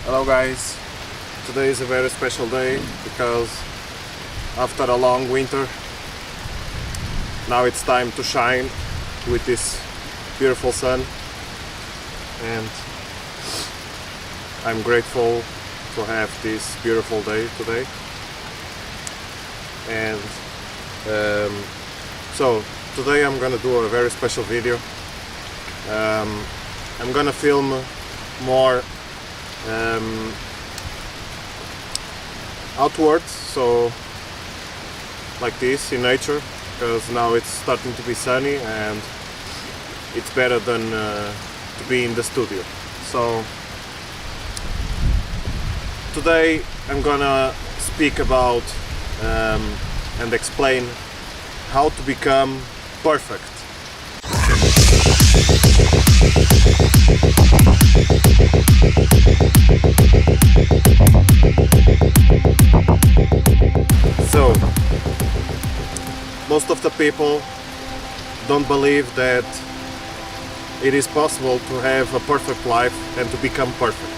Hello guys, today is a very special day because after a long winter now it's time to shine with this beautiful sun, and I'm grateful to have this beautiful day today. And so today I'm gonna do a very special video. I'm gonna film more outwards, so like this in nature, because now it's starting to be sunny and it's better than to be in the studio. So today I'm gonna speak about and explain how to become perfect. So, most of the people don't believe that it is possible to have a perfect life and to become perfect.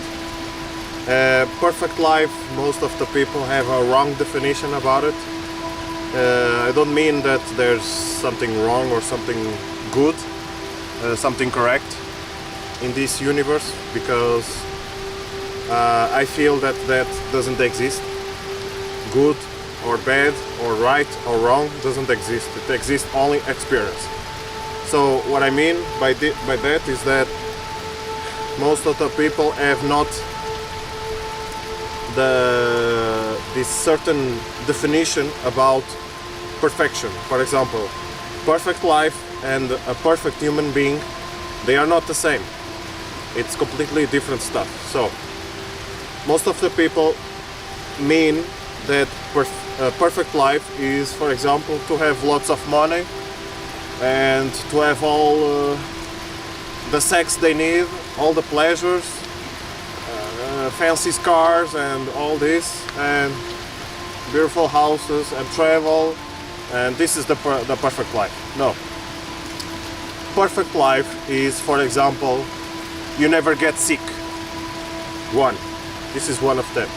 Perfect life, most of the people have a wrong definition about it. I don't mean that there's something wrong or something good, something correct in this universe, because I feel that doesn't exist. Good or bad or right or wrong doesn't exist. It exists only experience. So what I mean by that is that most of the people have not this certain definition about perfection. For example, perfect life and a perfect human being, they are not the same. It's completely different stuff. So most of the people mean that perfect life is, for example, to have lots of money and to have all the sex they need, all the pleasures, fancy cars and all this, and beautiful houses and travel, and this is the perfect life. No. Perfect life is, for example, you never get sick. One. This is one of them.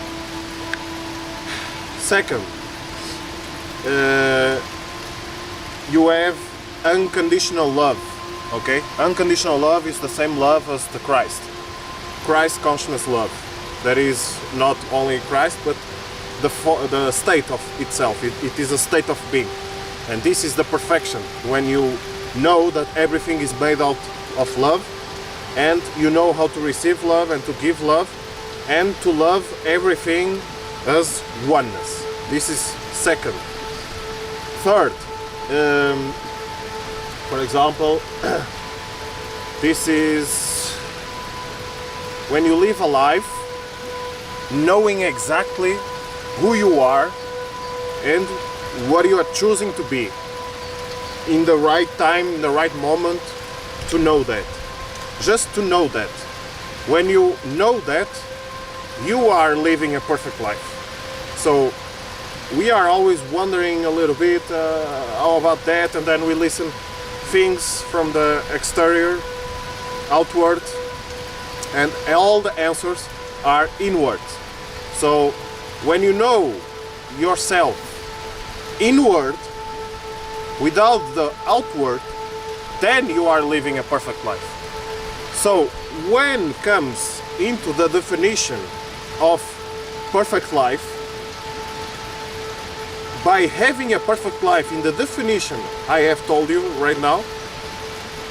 Second, you have unconditional love. Okay? Unconditional love is the same love as the Christ consciousness love. That is not only Christ, but the state of itself. It is a state of being. And this is the perfection, when you know that everything is made out of love, and you know how to receive love and to give love, and to love everything as oneness. This is second. Third, for example, this is when you live a life knowing exactly who you are and what you are choosing to be in the right time, in the right moment, to know that. Just to know that. When you know that, you are living a perfect life. So we are always wondering a little bit, how about that, and then we listen things from the exterior, outward, and all the answers are inward. So when you know yourself inward without the outward, then you are living a perfect life. So when comes into the definition of perfect life, by having a perfect life in the definition I have told you right now,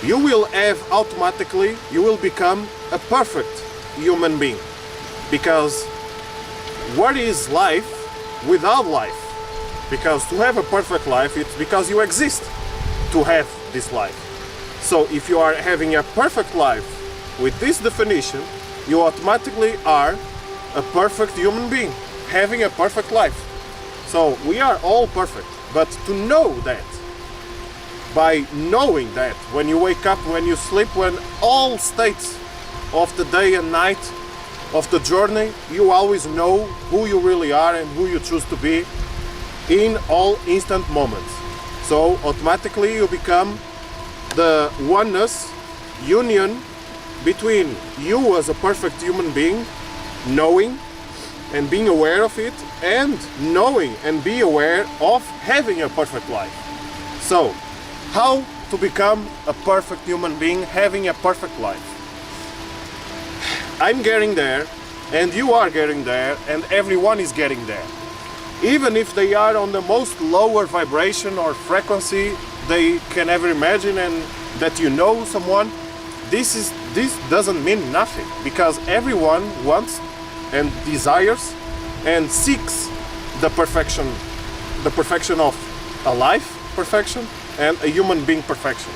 you will have automatically, you will become a perfect human being. Because what is life without life? Because to have a perfect life, it's because you exist to have this life. So if you are having a perfect life with this definition, you automatically are a perfect human being, having a perfect life. So we are all perfect, but to know that, by knowing that, when you wake up, when you sleep, when all states of the day and night of the journey, you always know who you really are and who you choose to be in all instant moments. So automatically you become the oneness, union between you as a perfect human being knowing and being aware of it, and knowing and be aware of having a perfect life. So, how to become a perfect human being, having a perfect life? I'm getting there, and you are getting there, and everyone is getting there. Even if they are on the most lower vibration or frequency they can ever imagine, and that you know someone, this doesn't mean nothing, because everyone wants and desires and seeks the perfection of a life perfection and a human being perfection,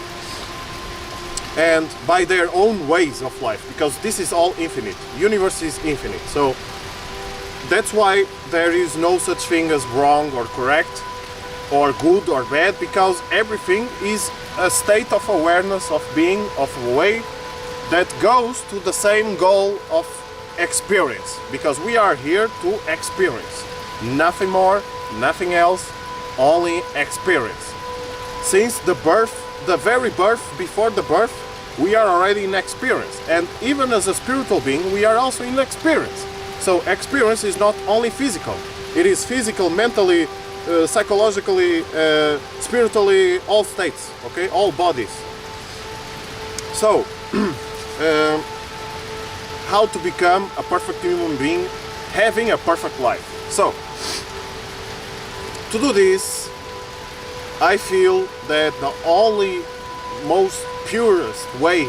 and by their own ways of life, because this is all infinite. Universe is infinite, so that's why there is no such thing as wrong or correct or good or bad, because everything is a state of awareness, of being, of a way that goes to the same goal of experience, because we are here to experience, nothing more, nothing else, only experience. Since the birth, the very birth, before the birth, we are already in experience, and even as a spiritual being we are also in experience. So experience is not only physical, it is physical, mentally, psychologically, spiritually, all states, okay, all bodies. So how to become a perfect human being, having a perfect life. So to do this, I feel that the only most purest way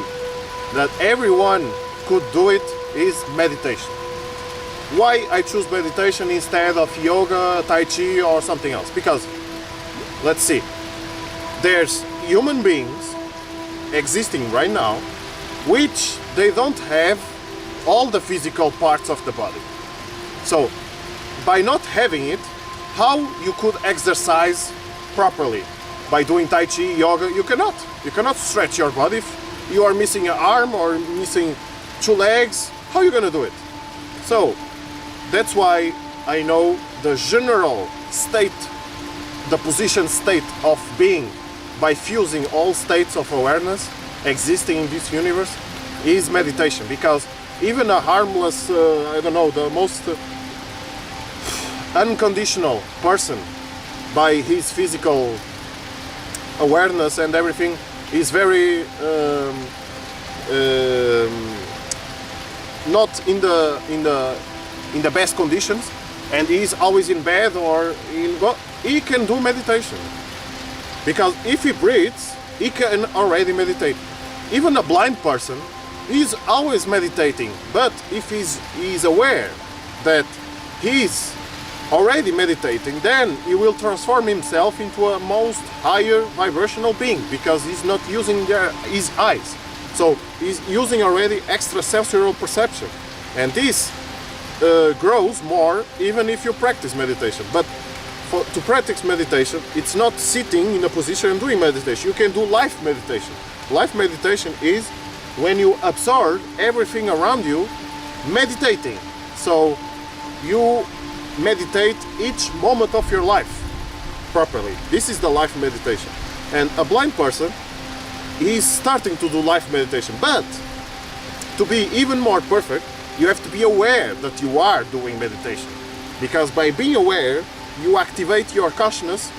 that everyone could do it is meditation. Why I choose meditation instead of yoga, tai chi or something else? Because, let's see, there's human beings existing right now which they don't have all the physical parts of the body. So by not having it, how you could exercise properly? By doing tai chi, yoga, you cannot stretch your body. If you are missing an arm or missing two legs, how are you gonna do it? So that's why I know the general state, the position state of being, by fusing all states of awareness existing in this universe, is meditation. Because even a harmless, I don't know, the most unconditional person, by his physical awareness and everything, is very not in the best conditions, and he is always in bed or he can do meditation, because if he breathes, he can already meditate. Even a blind person is always meditating, but if he's aware that he's already meditating, then he will transform himself into a most higher vibrational being, because he's not using his eyes, so he's using already extrasensory perception, and this grows more even if you practice meditation. But to practice meditation, it's not sitting in a position and doing meditation. You can do life meditation. Life meditation is when you absorb everything around you, meditating. So you meditate each moment of your life properly. This is the life meditation. And a blind person is starting to do life meditation. But to be even more perfect, you have to be aware that you are doing meditation. Because by being aware, you activate your consciousness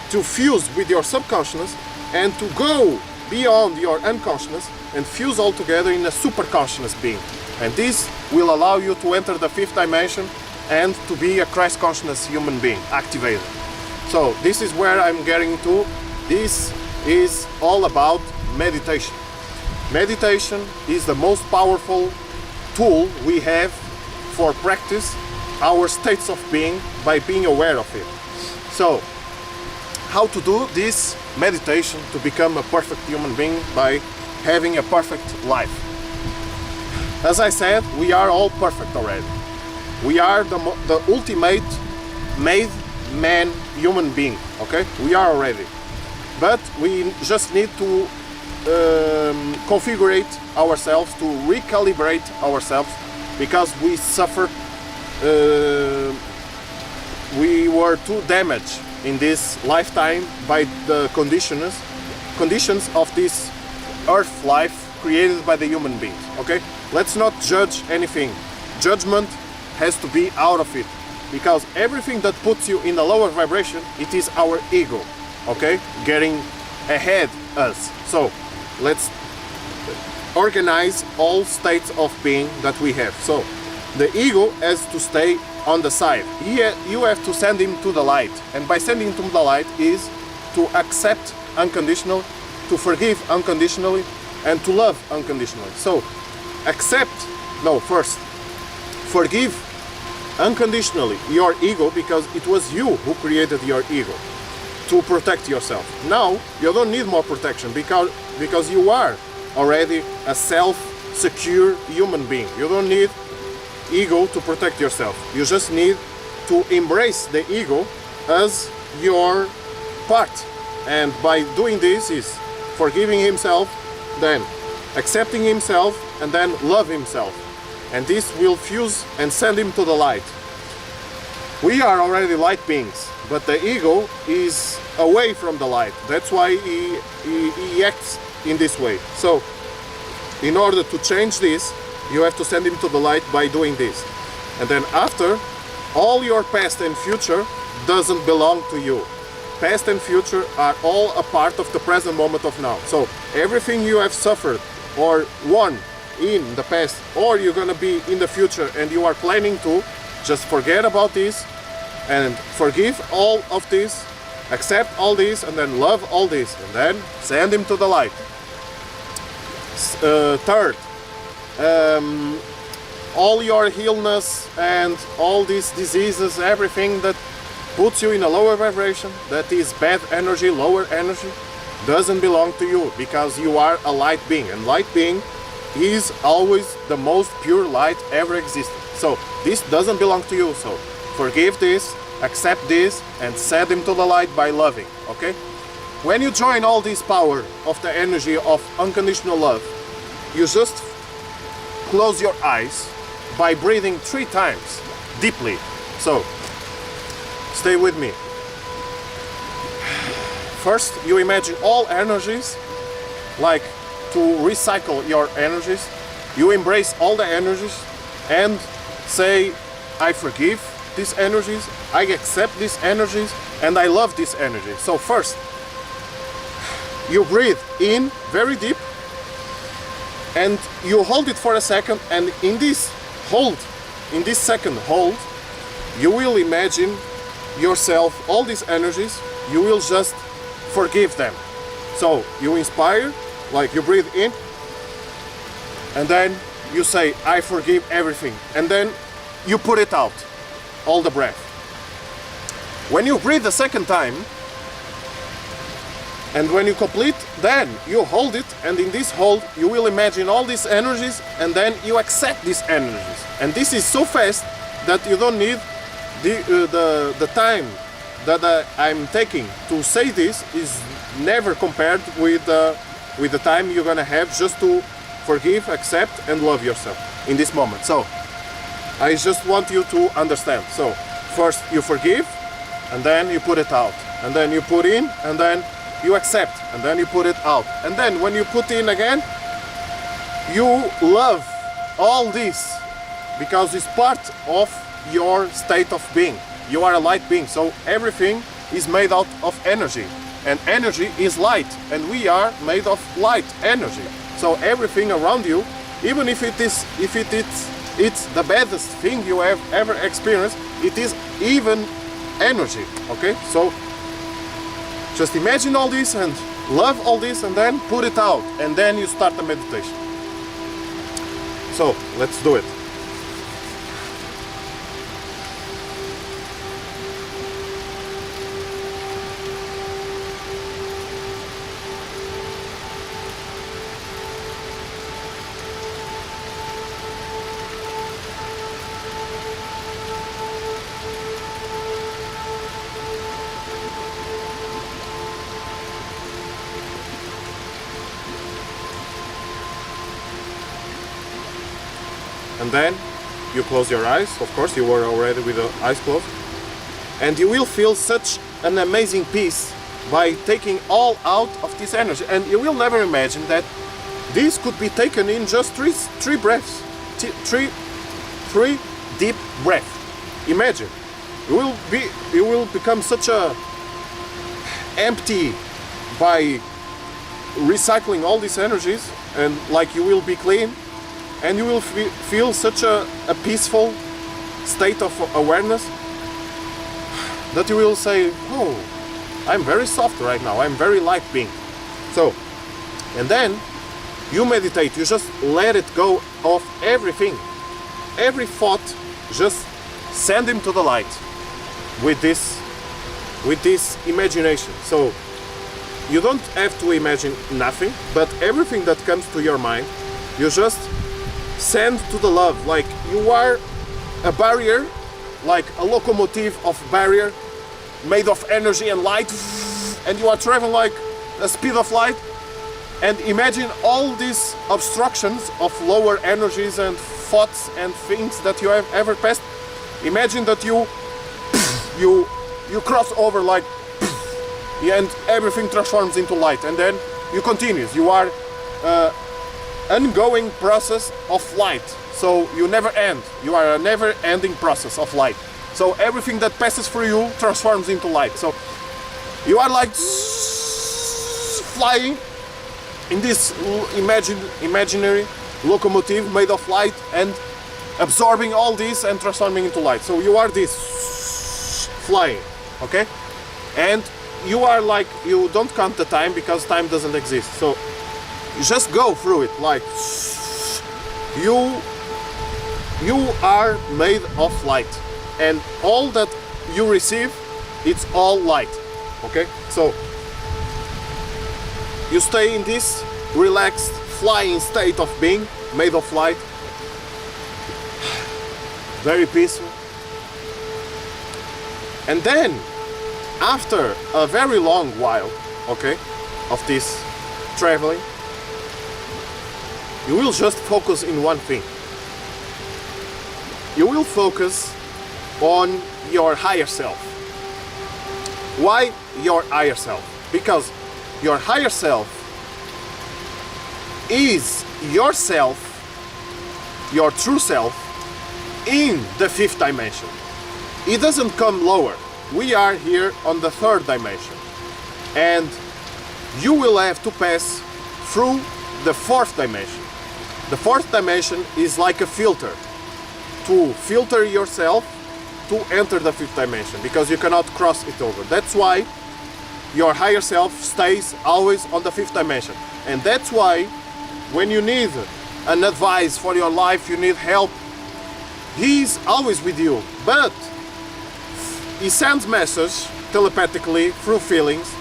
to fuse with your subconscious and to go beyond your unconscious and fuse all together in a super conscious being. And this will allow you to enter the fifth dimension and to be a Christ conscious human being, activated. So this is where I'm getting to. This is all about meditation. Meditation is the most powerful tool we have for practice our states of being, by being aware of it. So how to do this meditation to become a perfect human being by having a perfect life? As I said, we are all perfect already. We are the ultimate made man human being, okay? We are already. But we just need to configure ourselves, to recalibrate ourselves, because we suffer, we were too damaged in this lifetime by the conditions of this earth life created by the human beings, okay? Let's not judge anything. Judgment has to be out of it, because everything that puts you in the lower vibration, it is our ego, okay, getting ahead us. So let's organize all states of being that we have. So the ego has to stay on the side. You have to send him to the light, and by sending him to the light is to accept unconditionally, to forgive unconditionally, and to love unconditionally. So first forgive unconditionally your ego, because it was you who created your ego to protect yourself. Now you don't need more protection, because you are already a self-secure human being. You don't need ego to protect yourself. You just need to embrace the ego as your part, and by doing this is forgiving himself, then accepting himself, and then love himself, and this will fuse and send him to the light. We are already light beings, but the ego is away from the light. That's why he acts in this way. So in order to change this, you have to send him to the light by doing this. And then after, all your past and future doesn't belong to you. Past and future are all a part of the present moment of now. So everything you have suffered or won in the past, or you're gonna be in the future and you are planning to, just forget about this and forgive all of this, accept all this, and then love all this, and then send him to the light. Third, all your illness and all these diseases, everything that puts you in a lower vibration, that is bad energy, lower energy, doesn't belong to you, because you are a light being, and light being is always the most pure light ever existed. So this doesn't belong to you. So forgive this, accept this, and send him to the light by loving. Okay? When you join all this power of the energy of unconditional love, you just close your eyes by breathing 3 times deeply. So stay with me. First, you imagine all energies, like to recycle your energies. You embrace all the energies and say, I forgive these energies, I accept these energies, and I love these energies. So first, you breathe in very deep, and you hold it for a second, and in this second hold, you will imagine yourself, all these energies, you will just forgive them. So you inspire, like you breathe in, and then you say, I forgive everything, and then you put it out, all the breath. When you breathe the second time, and when you complete, then you hold it, and in this hold you will imagine all these energies, and then you accept these energies. And this is so fast that you don't need the time that I'm taking to say this is never compared with the time you're gonna have just to forgive, accept, and love yourself in this moment. So I just want you to understand. So first you forgive, and then you put it out, and then you put in, and then you accept, and then you put it out, and then when you put in again, you love all this, because it's part of your state of being. You are a light being, so everything is made out of energy, and energy is light, and we are made of light energy. So everything around you, even if it's the baddest thing you have ever experienced, it is even energy. Okay, so just imagine all this and love all this, and then put it out, and then you start the meditation. So let's do it. And then you close your eyes. Of course, you were already with the eyes closed, and you will feel such an amazing peace by taking all out of this energy. And you will never imagine that this could be taken in just three breaths, three deep breath. Imagine, you will become such a empty by recycling all these energies, and like you will be clean, and you will feel such a peaceful state of awareness that you will say, oh, I'm very soft right now, I'm very light being. So, and then you meditate, you just let it go of everything, every thought, just send him to the light with this imagination. So you don't have to imagine nothing, but everything that comes to your mind, you just send to the love. Like you are a barrier, like a locomotive of barrier made of energy and light, and you are traveling like a speed of light. And imagine all these obstructions of lower energies and thoughts and things that you have ever passed. Imagine that you cross over like, and everything transforms into light, and then you continue. You are ongoing process of light, so you never end. You are a never-ending process of light. So everything that passes through you transforms into light. So you are like flying in this imaginary locomotive made of light and absorbing all this and transforming into light. So you are this flying, okay? And you are like, you don't count the time because time doesn't exist. So you just go through it like you are made of light, and all that you receive, it's all light, okay? So you stay in this relaxed flying state of being made of light, very peaceful. And then after a very long while, okay, of this traveling, you will just focus in one thing. You will focus on your higher self. Why your higher self? Because your higher self is yourself, your true self, in the fifth dimension. It doesn't come lower. We are here on the third dimension, and you will have to pass through the fourth dimension. The fourth dimension is like a filter to filter yourself to enter the fifth dimension, because you cannot cross it over. That's why your higher self stays always on the fifth dimension, and that's why when you need an advice for your life, you need help, he's always with you, but he sends messages telepathically through feelings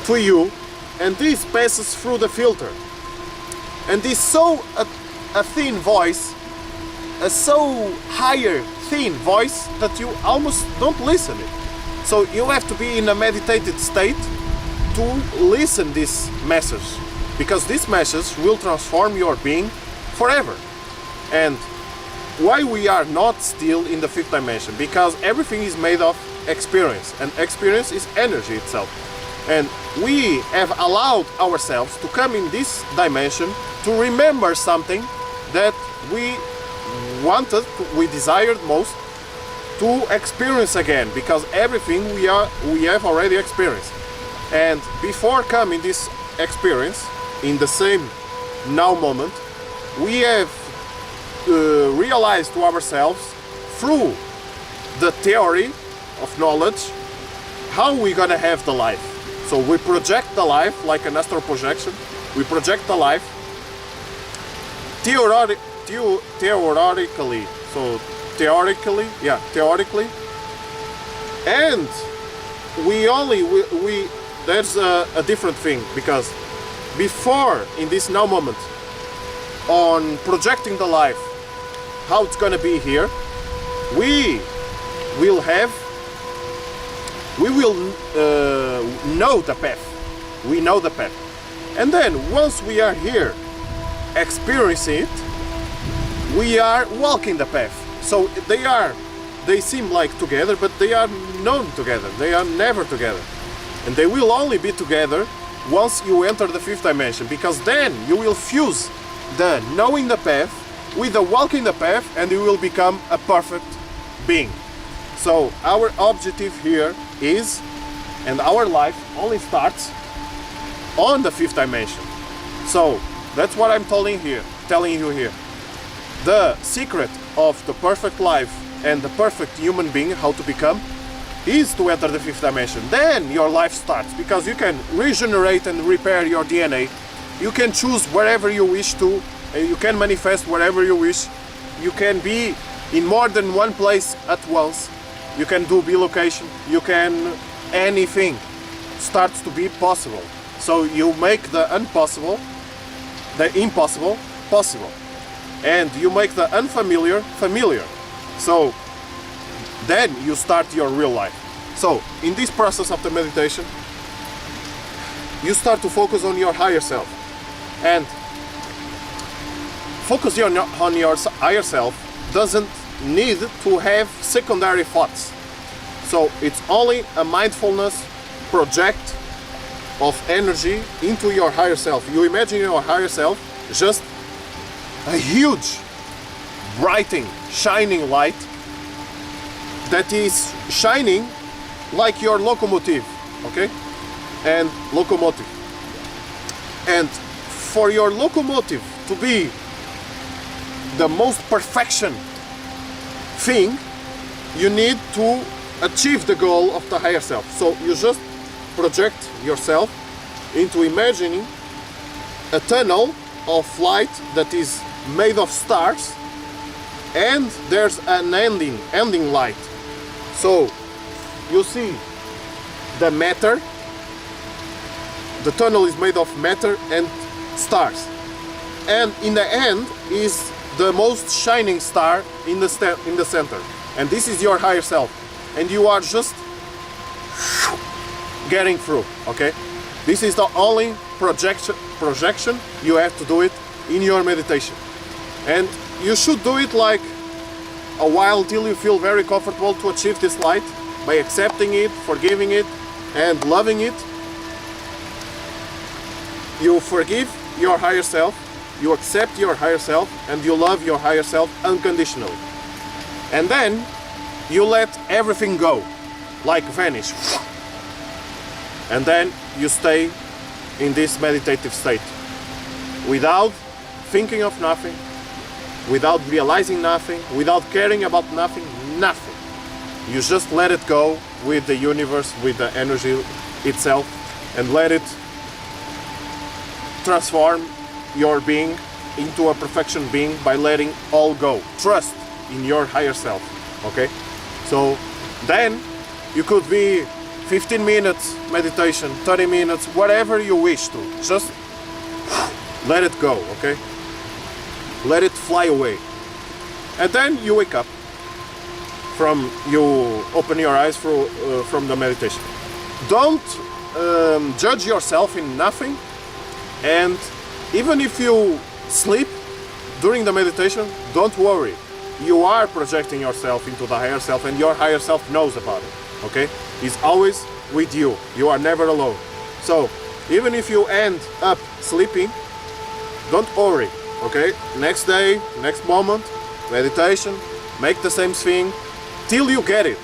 to you, and this passes through the filter. And this so a thin voice, a so higher thin voice that you almost don't listen it. So you have to be in a meditated state to listen this message, because this message will transform your being forever. And why we are not still in the fifth dimension? Because everything is made of experience, and experience is energy itself. And we have allowed ourselves to come in this dimension to remember something that we wanted, we desired most to experience again, because everything we have already experienced. And before coming this experience in the same now moment, we have realized to ourselves through the theory of knowledge how we're gonna have the life. So we project the life like an astral projection. We project the life theoretically. So theoretically, and there's a different thing, because before, in this now moment, on projecting the life, how it's gonna be here, we will know the path. We know the path, and then once we are here experiencing it, we are walking the path. So they seem like together, but they are known together. They are never together, and they will only be together once you enter the fifth dimension, because then you will fuse the knowing the path with a walk in the path, and you will become a perfect being. So our objective here is, and our life only starts on the fifth dimension. So that's what I'm telling you here. The secret of the perfect life and the perfect human being, how to become, is to enter the fifth dimension. Then your life starts, because you can regenerate and repair your DNA. You can choose wherever you wish to, and you can manifest wherever you wish. You can be in more than one place at once. You can do bilocation. You can, anything starts to be possible. So you make the impossible possible, and you make the unfamiliar familiar. So then you start your real life. So in this process of the meditation, you start to focus on your higher self, and focusing on your higher self doesn't need to have secondary thoughts. So it's only a mindfulness project of energy into your higher self. You imagine your higher self just a huge, brighting, shining light that is shining like your locomotive, okay? And locomotive. And for your locomotive to be the most perfection thing, you need to achieve the goal of the higher self. So you just project yourself into imagining a tunnel of light that is made of stars, and there's an ending light. So you see the matter, the tunnel is made of matter and stars, and in the end is the most shining star in the center, and this is your higher self, and you are just getting through, okay? This is the only projection you have to do it in your meditation, and you should do it like a while till you feel very comfortable to achieve this light, by accepting it, forgiving it, and loving it. You forgive your higher self, you accept your higher self, and you love your higher self unconditionally. And then you let everything go, like vanish. And then you stay in this meditative state, without thinking of nothing, without realizing nothing, without caring about nothing. You just let it go with the universe, with the energy itself, and let it transform your being into a perfection being by letting all go. Trust in your higher self, okay? So then you could be 15 minutes meditation, 30 minutes, whatever you wish to. Just let it go, okay? Let it fly away. And then you wake up you open your eyes from the meditation. Don't judge yourself in nothing, and even if you sleep during the meditation, don't worry. You are projecting yourself into the higher self, and your higher self knows about it, okay? He's always with you. You are never alone. So even if you end up sleeping, don't worry, okay? Next day, next moment, meditation, make the same thing till you get it.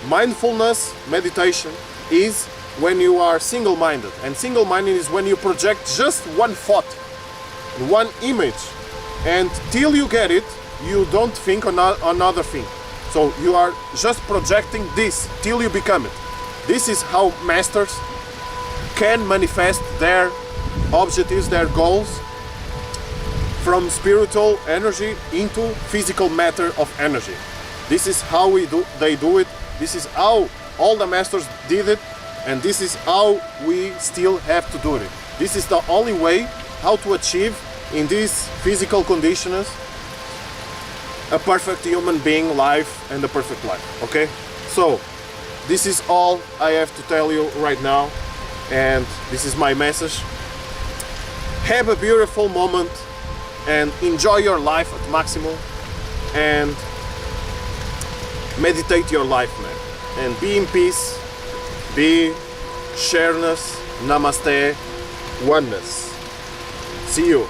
Mindfulness meditation is when you are single-minded, and single-minded is when you project just one thought, one image, and till you get it, you don't think on another thing. So you are just projecting this till you become it. This is how masters can manifest their objectives, their goals, from spiritual energy into physical matter of energy. This is how they do it. This is how all the masters did it, and this is how we still have to do it. This is the only way how to achieve in these physical conditions a perfect human being life and a perfect life, okay? So this is all I have to tell you right now, and this is my message. Have a beautiful moment and enjoy your life at maximum, and meditate your life, man, and be in peace, be shareness, namaste, oneness. See you.